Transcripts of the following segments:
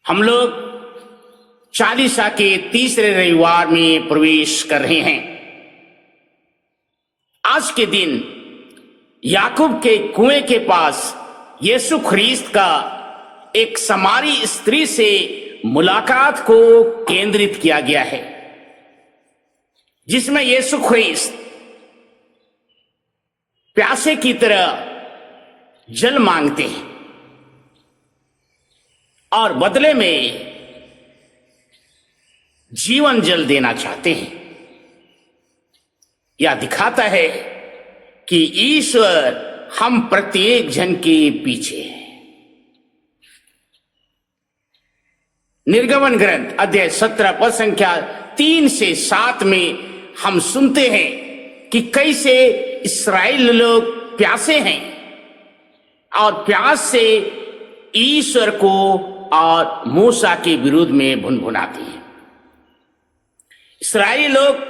हम लोग चालीसा के तीसरे रविवार में प्रवेश कर रहे हैं। आज के दिन याकूब के कुएं के पास यीशु ख्रीस्त का एक समारी स्त्री से मुलाकात को केंद्रित किया गया है, जिसमें यीशु ख्रीस्त प्यासे की तरह जल मांगते हैं और बदले में जीवन जल देना चाहते हैं। यह दिखाता है कि ईश्वर हम प्रत्येक जन के पीछे है। निर्गमन ग्रंथ अध्याय 17 पद संख्या 3 से 7 में हम सुनते हैं कि कैसे इस्राएल लोग प्यासे हैं और प्यास से ईश्वर को और मूसा के विरुद्ध में भुनभुनाते हैं। इस्राएली लोग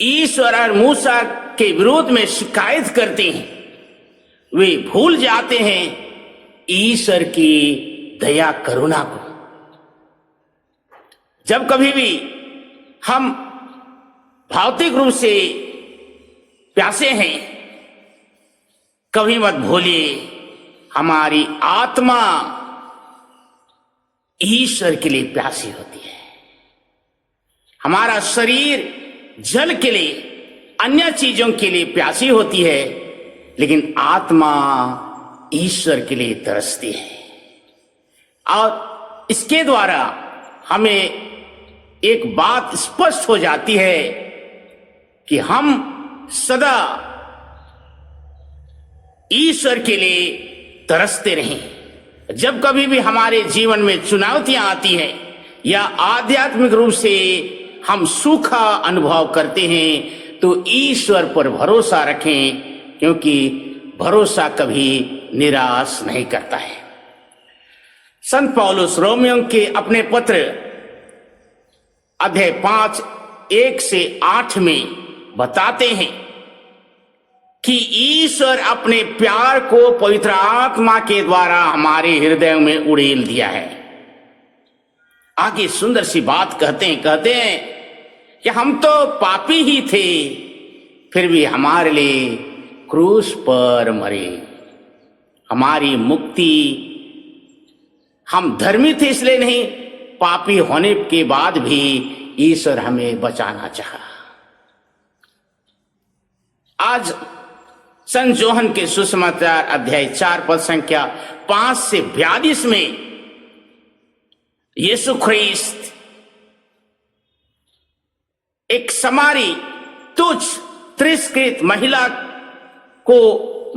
ईश्वर और मूसा के विरोध में शिकायत करते हैं। वे भूल जाते हैं ईश्वर की दया करुणा को। जब कभी भी हम भौतिक रूप से प्यासे हैं, कभी मत भूलिए हमारी आत्मा ईश्वर के लिए प्यासी होती है। हमारा शरीर जल के लिए, अन्य चीजों के लिए प्यासी होती है, लेकिन आत्मा ईश्वर के लिए तरसती है। और इसके द्वारा हमें एक बात स्पष्ट हो जाती है कि हम सदा ईश्वर के लिए तरसते रहें। जब कभी भी हमारे जीवन में चुनौतियां आती हैं या आध्यात्मिक रूप से हम सूखा अनुभव करते हैं, तो ईश्वर पर भरोसा रखें, क्योंकि भरोसा कभी निराश नहीं करता है। संत पौलुस रोमियों के अपने पत्र अध्याय 5 1 से 8 में बताते हैं कि ईश्वर अपने प्यार को पवित्र आत्मा के द्वारा हमारे हृदय में उड़ेल दिया है। आगे सुंदर सी बात कहते हैं कि हम तो पापी ही थे, फिर भी हमारे लिए क्रूस पर मरे। हमारी मुक्ति, हम धर्मी थे इसलिए नहीं, पापी होने के बाद भी ईश्वर हमें बचाना चाहा। आज संत जोहन के सुसमाचार अध्याय 4 पद संख्या 5 से 42 में यीशु ख्रीस्त एक समारी तुच्छ तिरस्कृत महिला को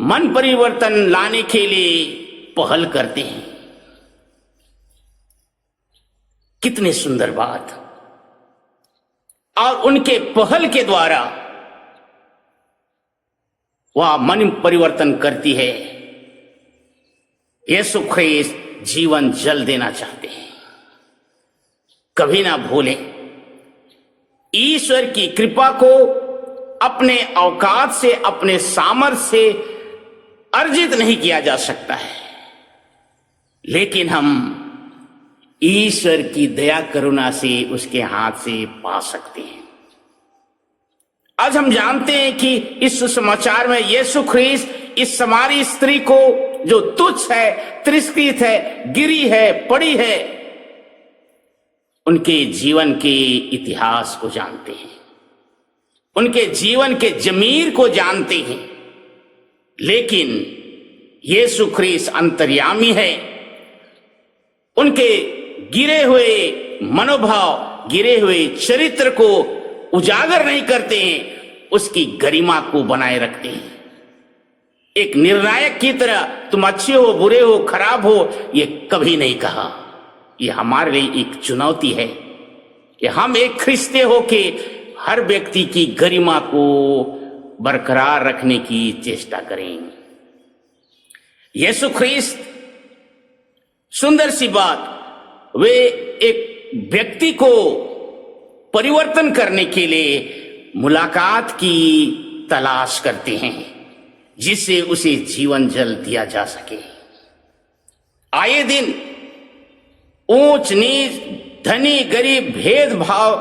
मन परिवर्तन लाने के लिए पहल करते हैं। कितनी सुंदर बात। और उनके पहल के द्वारा वह मन परिवर्तन करती है। यीशु ख्रीस्त जीवन जल देना चाहते हैं। कभी ना भूलें, ईश्वर की कृपा को अपने औकात से, अपने सामर्थ्य से अर्जित नहीं किया जा सकता है, लेकिन हम ईश्वर की दया करुणा से उसके हाथ से पा सकते हैं। आज हम जानते हैं कि इस सुसमाचार में यीशु ख्रीस्त इस समारी स्त्री को, जो तुच्छ है, तिरस्कृत है, गिरी है, पड़ी है, उनके जीवन के इतिहास को जानते हैं, उनके जीवन के जमीर को जानते हैं। लेकिन यीशु ख्रीस्त अंतर्यामी है। उनके गिरे हुए मनोभाव, गिरे हुए चरित्र को उजागर नहीं करते हैं, उसकी गरिमा को बनाए रखते हैं। एक निर्णायक की तरह तुम अच्छे हो, बुरे हो, खराब हो, ये कभी नहीं कहा। ये हमारे लिए एक चुनौती है कि हम एक ख्रिस्ती होके हर व्यक्ति की गरिमा को बरकरार रखने की चेष्टा करें। यीशु ख्रीस्त, सुंदर सी बात, वे एक व्यक्ति को परिवर्तन करने के लिए मुलाकात की तलाश करते हैं, जिससे उसे जीवन जल दिया जा सके। आए दिन ऊंच नीच, धनी गरीब भेदभाव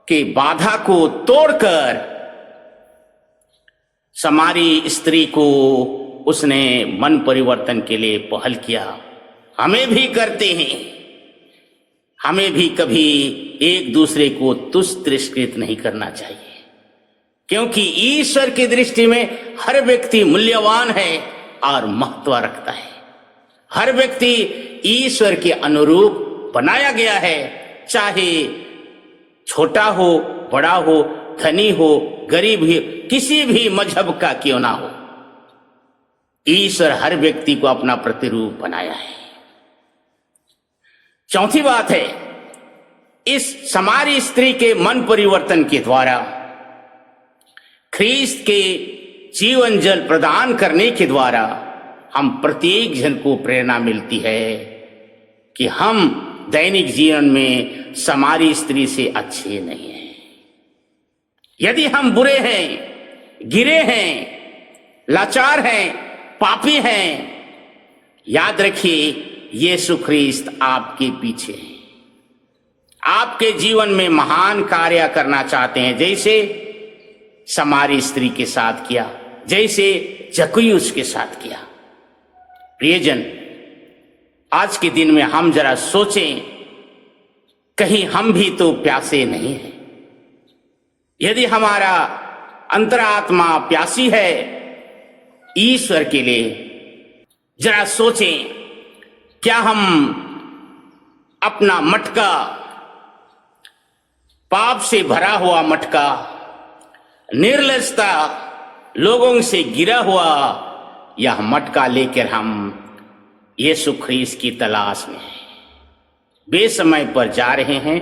के बाधा को तोड़कर समारी स्त्री को उसने मन परिवर्तन के लिए पहल किया। हमें भी करते हैं, हमें भी कभी एक दूसरे को तुच्छ तिरस्कृत नहीं करना चाहिए, क्योंकि ईश्वर की दृष्टि में हर व्यक्ति मूल्यवान है और महत्व रखता है। हर व्यक्ति ईश्वर के अनुरूप बनाया गया है, चाहे छोटा हो, बड़ा हो, धनी हो, गरीब हो, किसी भी मजहब का क्यों ना हो, ईश्वर हर व्यक्ति को अपना प्रतिरूप बनाया है। चौथी बात है, इस समारी स्त्री के मन परिवर्तन के द्वारा, ख्रीस्त के जीवन जल प्रदान करने के द्वारा हम प्रत्येक जन को प्रेरणा मिलती है कि हम दैनिक जीवन में समारी स्त्री से अच्छे नहीं हैं। यदि हम बुरे हैं, गिरे हैं, लाचार हैं, पापी हैं, याद रखिए यीशु ख्रीस्त आपके पीछे है, आपके जीवन में महान कार्य करना चाहते हैं, जैसे समारी स्त्री के साथ किया, जैसे जक्कैयुस के साथ किया। प्रियजन, आज के दिन में हम जरा सोचें, कहीं हम भी तो प्यासे नहीं हैं। यदि हमारा अंतरात्मा प्यासी है ईश्वर के लिए, जरा सोचें, क्या हम अपना मटका, पाप से भरा हुआ मटका, निर्लजता, लोगों से गिरा हुआ यह मटका लेकर हम यीशु ख्रीस्त की तलाश में हैं, बेसमय पर जा रहे हैं?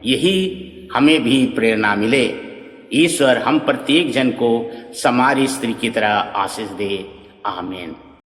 यही हमें भी प्रेरणा मिले। ईश्वर हम प्रत्येक जन को समारी स्त्री की तरह आशीष दे। आमीन।